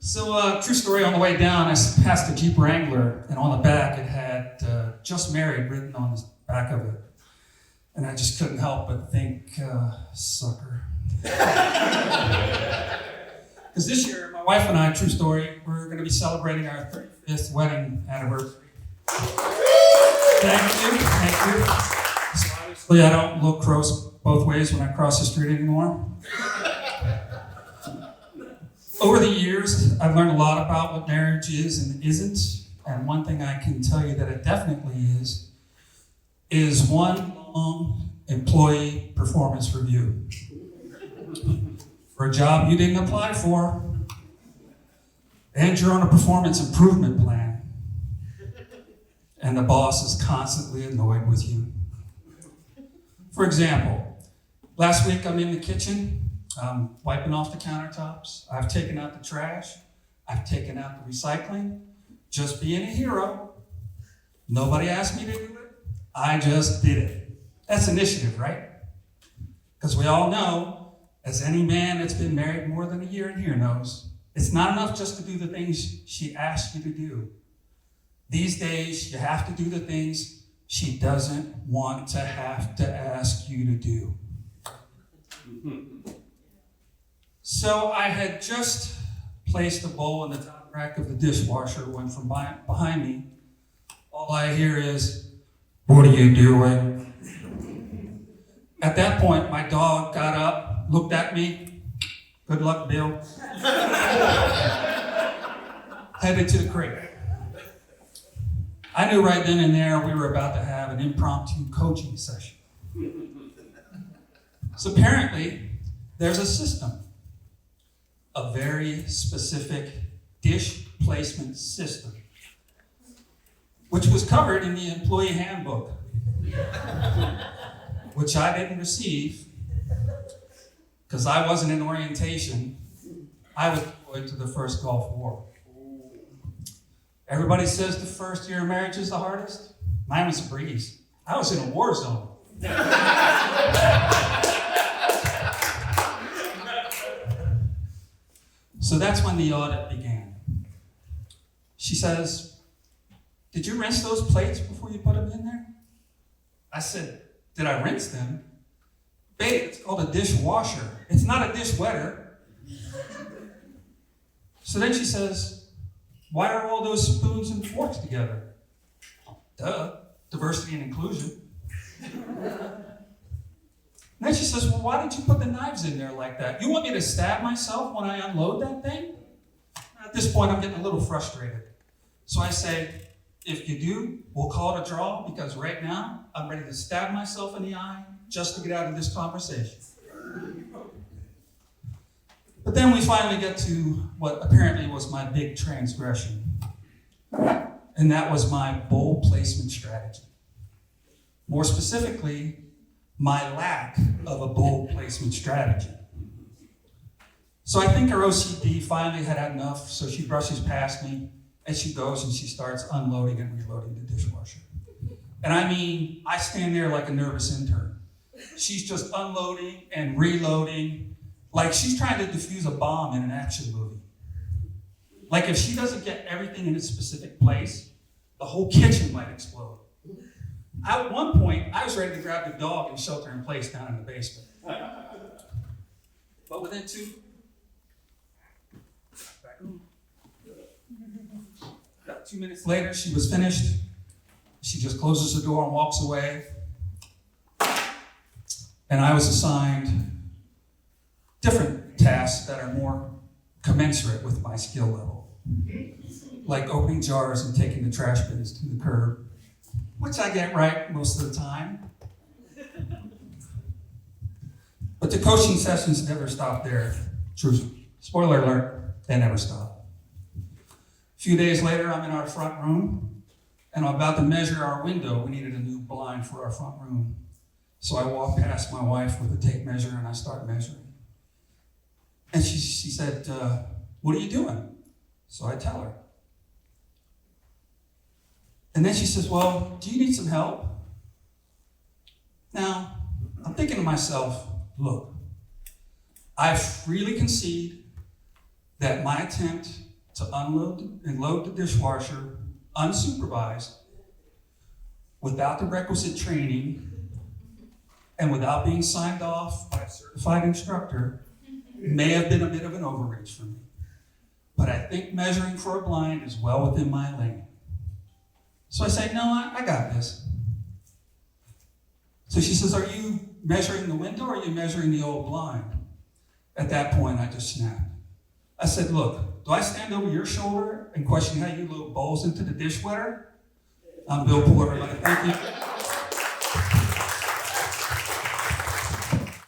True story, on the way down, I passed a Jeep Wrangler, and on the back it had just married written on the back of it. And I just couldn't help but think, sucker. Because this year, my wife and I, true story, we're going to be celebrating our 35th wedding anniversary. Thank you. So obviously I don't look cross both ways when I cross the street anymore. Over the years, I've learned a lot about what marriage is and isn't. And one thing I can tell you that it definitely is one long employee performance review. For a job you didn't apply for, and you're on a performance improvement plan, and the boss is constantly annoyed with you. For example, last week I'm in the kitchen, I'm wiping off the countertops, I've taken out the trash, I've taken out the recycling, just being a hero. Nobody asked me to do it, I just did it. That's initiative, right? Because we all know, as any man that's been married more than a year in here knows, it's not enough just to do the things she asks you to do. These days, you have to do the things she doesn't want to have to ask you to do. So I had just placed a bowl in the top rack of the dishwasher when from behind me, all I hear is, "What are you doing?" At that point, my dog got up, looked at me, "Good luck, Bill," headed to the crate. I knew right then and there we were about to have an impromptu coaching session. So apparently, there's a system, a very specific dish placement system, which was covered in the employee handbook, which I didn't receive because I wasn't in orientation. I was deployed to the first Gulf War. Everybody says the first year of marriage is the hardest. Mine was a breeze. I was in a war zone. So that's when the audit began. She says, "Did you rinse those plates before you put them in there?" I said, "Did I rinse them?" "Babe, it's called a dishwasher. It's not a dish wetter." So then she says, "Why are all those spoons and forks together?" Duh, diversity and inclusion. And then she says, "Well, why did you put the knives in there like that? You want me to stab myself when I unload that thing?" At this point, I'm getting a little frustrated. So I say, "If you do, we'll call it a draw, because right now, I'm ready to stab myself in the eye just to get out of this conversation." But then we finally get to what apparently was my big transgression. And that was my bowl placement strategy. More specifically, my lack of a bowl placement strategy. So I think her OCD finally had enough, so she brushes past me, and she goes and she starts unloading and reloading the dishwasher. And I mean, I stand there like a nervous intern. She's just unloading and reloading, like she's trying to defuse a bomb in an action movie. Like if she doesn't get everything in its specific place, the whole kitchen might explode. At one point, I was ready to grab the dog and shelter in place down in the basement. But within about 2 minutes later, she was finished. She just closes the door and walks away. And I was assigned different tasks that are more commensurate with my skill level, like opening jars and taking the trash bins to the curb, which I get right most of the time. But the coaching sessions never stop there. True, spoiler alert, they never stop. A few days later, I'm in our front room, and I'm about to measure our window. We needed a new blind for our front room. So I walk past my wife with a tape measure, and I start measuring. And she said, "What are you doing?" So I tell her. And then she says, "Well, do you need some help?" Now, I'm thinking to myself, look, I freely concede that my attempt to unload and load the dishwasher unsupervised, without the requisite training, and without being signed off by a certified instructor, may have been a bit of an overreach for me. But I think measuring for a blind is well within my lane. So I say, no, I got this. So she says, are you measuring the window or are you measuring the old blind? At that point, I just snapped. I said, look, do I stand over your shoulder and question how you load bowls into the dish wetter? I'm Bill Porter, everybody. Thank you.